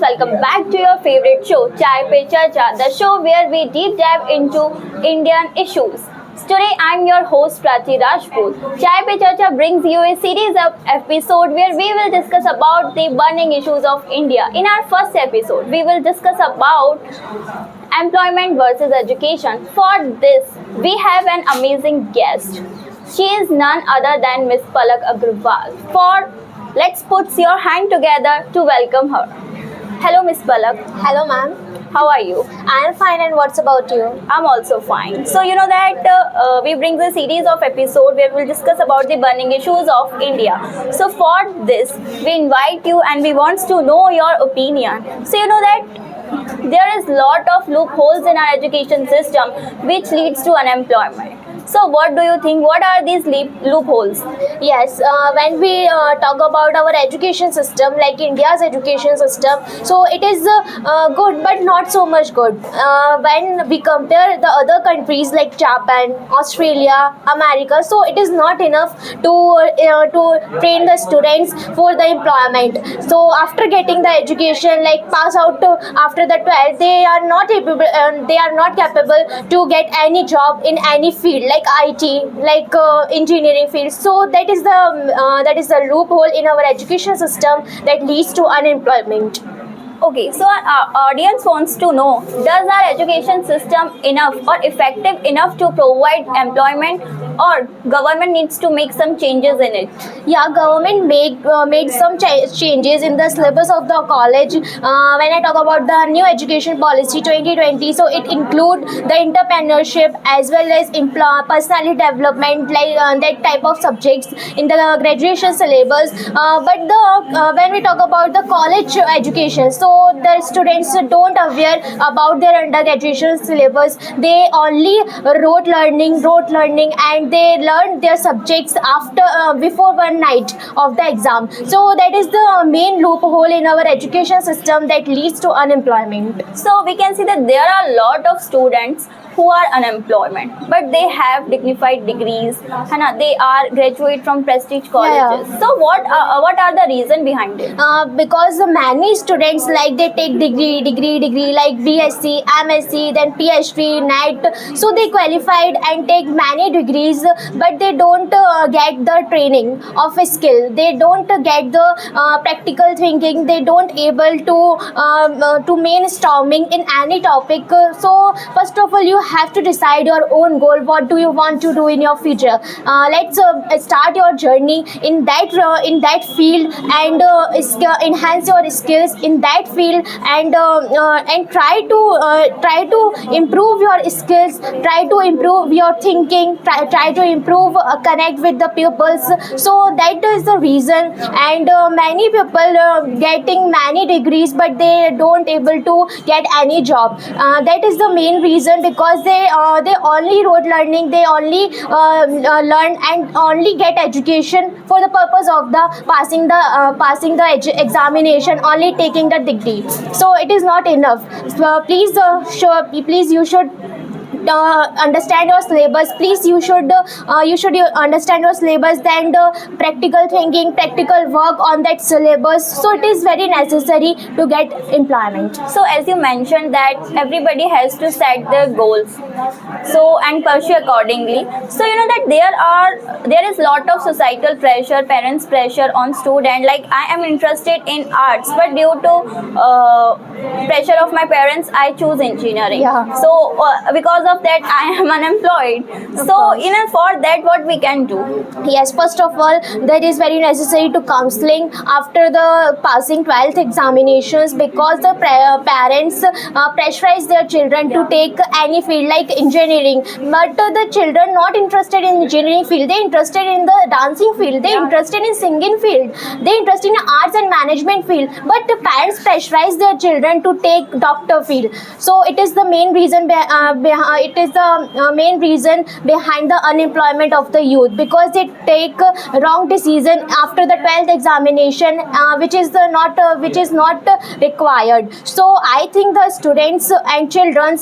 friends, welcome back to your favorite show, Chai Pe Charcha, the show where we deep dive into Indian issues. Today, I'm your host Prachi Rajput. Chai Pe Charcha brings you a series of episode where we will discuss about the burning issues of India. In our first episode, we will discuss about employment versus education. For this, we have an amazing guest. She is none other than Miss Palak Agrawal. Let's put your hand together to welcome her. Hello, Miss Palak. Hello, ma'am. How are you? I am fine, and what's about you? I'm also fine. So you know that we bring the series of episode where we'll discuss about the burning issues of India. So for this, we invite you and we want to know your opinion. So you know that there is lot of loopholes in our education system which leads to unemployment. So what do you think? What are these loopholes? Yes, when we talk about our education system, like India's education system, so it is good, but not so much good. When we compare the other countries like Japan, Australia, America, so it is not enough to train the students for the employment. So after getting the education, like pass out after the 12th, they are not capable to get any job in any field like IT, like engineering field. So that is the loophole in our education system that leads to unemployment. Okay, so our audience wants to know, does our education system enough or effective enough to provide employment, or government needs to make some changes in it? Yeah, government made some changes in the syllabus of the college. When I talk about the new education policy 2020, so it include the entrepreneurship as well as personality development, like that type of subjects in the graduation syllabus. But when we talk about the college education, so the students don't aware about their undergraduate syllabus. They only rote learning, and they learn their subjects after before one night of the exam. So that is the main loophole in our education system that leads to unemployment. So we can see that there are a lot of students who are unemployment, but they have dignified degrees and they are graduate from prestige colleges. Yeah. So what are the reason behind it? Because many students, like they take degree like BSc, MSc, then PhD, NET. So they qualified and take many degrees, but they don't get the training of a skill. They don't get the practical thinking. They don't able to brainstorming in any topic. So first of all, you have to decide your own goal. What do you want to do in your future? Let's start your journey in that field and enhance your skills in that field, and try to improve your skills, try to improve your thinking, try to improve connect with the pupils. So that is the reason, and many people getting many degrees, but they don't able to get any job. That is the main reason, because they only rote learning, they only learn and only get education for the purpose of the passing the examination, only taking the degree. So it is not enough. So please you should understand your syllabus. Please you should understand your syllabus, then the practical thinking, practical work on that syllabus. So it is very necessary to get employment. So as you mentioned that everybody has to set their goals, so and pursue accordingly. So you know that there is lot of societal pressure, parents pressure on student. Like I am interested in arts, but due to pressure of my parents, I choose engineering. Yeah. So because of that, I am unemployed. So you know, for that, what we can do? Yes, first of all, that is very necessary to counseling after the passing 12th examinations, because the parents pressurize their children to take any field like engineering, but the children not interested in engineering field, they interested in the dancing field, they interested in singing field, they interested in arts and management field, but the parents pressurize their children to take doctor field. So it is the main reason it is the main reason behind the unemployment of the youth, because they take wrong decision after the 12th examination, which is not required. So I think the students and children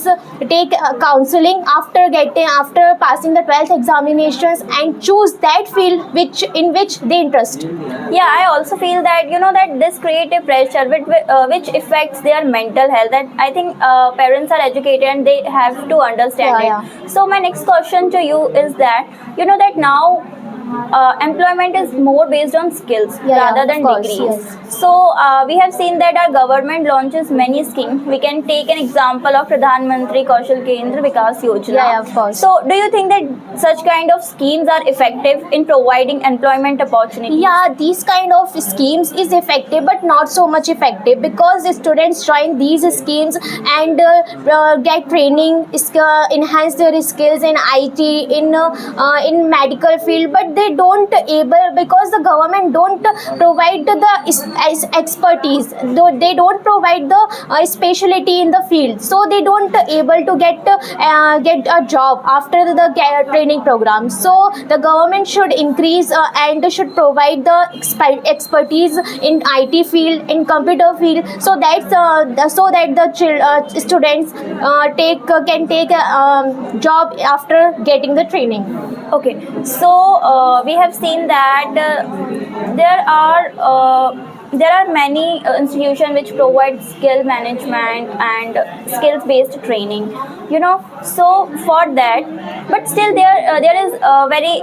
take counseling after passing the 12th examinations and choose that field in which they interest. Yeah, I also feel that that this creative pressure which affects their mental health, that I think parents are educated and they have to understand Yeah, it. So my next question to you is that that now employment is more based on skills rather than of course, degrees. yes. So we have seen that our government launches many schemes. We can take an example of Pradhan Mantri Kaushal Kendra Vikas Yojana. Yeah, of course. So do you think that such kind of schemes are effective in providing employment opportunities? Yeah, these kind of schemes is effective, but not so much effective, because the students join these schemes and get training, enhance their skills in IT, in medical field, but they don't able, because the government don't provide the expertise, though they don't provide the specialty in the field, so they don't able to get a job after the training program. So the government should increase and should provide the expertise in IT field, in computer field, so that the students can take a job after getting the training. Okay, so we have seen that there are many institutions which provide skill management and skills based training, so for that, but still there is a very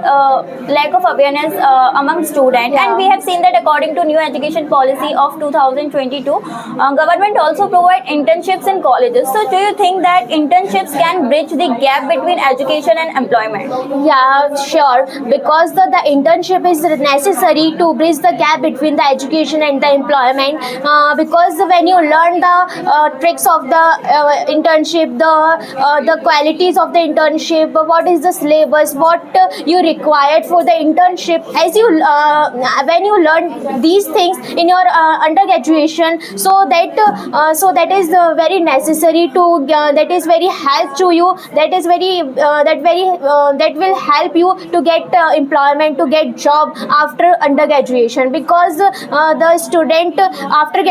lack of awareness among students. Yeah. And we have seen that according to new education policy of 2022, government also provide internships in colleges. So do you think that internships can bridge the gap between education and employment? Yeah, sure, because the internship is necessary to bridge the gap between the education and the employment, because when you learn the tricks of the internship, the qualities of the internship, what is the syllabus, what you required for the internship, as you when you learn these things in your undergraduation, so that is very necessary to that is very help to you, that will help you to get employment, to get job after undergraduation, because the student after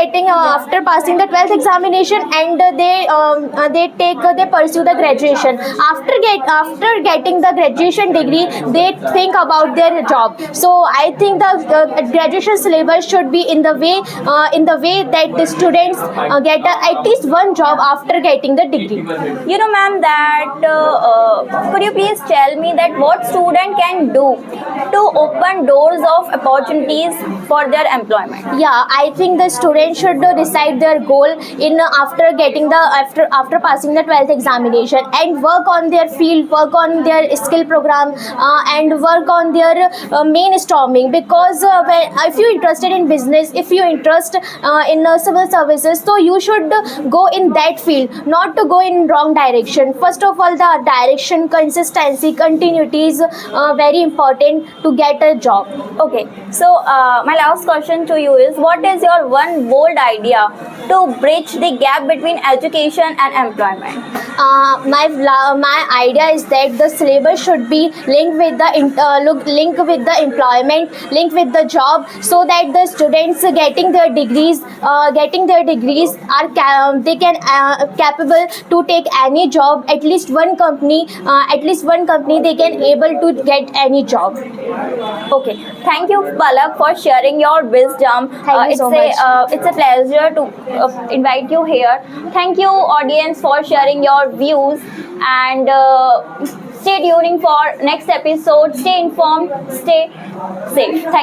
passing the 12th examination, and they pursue the graduation. After getting the graduation degree, they think about their job. So I think the graduation syllabus should be in the way that the students get at least one job after getting the degree. Ma'am, that could you please tell me that what student can do to open doors of opportunities for their employment? Yeah, I think the students should decide their goal in after passing the 12th examination, and work on their field, work on their skill program, and work on their mainstorming, because if you're interested in business, if you're interested in civil services, so you should go in that field, not to go in wrong direction. First of all, the direction, consistency, continuity is very important to get a job. Okay, so my last question to you is, what is your one bold idea to bridge the gap between education and employment? My idea is that the syllabus should be linked with the employment, linked with the job, so that the students getting their degrees are they can capable to take any job, at least one company they can able to get any job. Okay, thank you, Palak, for sharing your wisdom. Thank you so much. It's a pleasure to invite you here. Thank you, audience, for sharing your views, and stay tuning for next episode. Stay informed, stay safe. Thank you.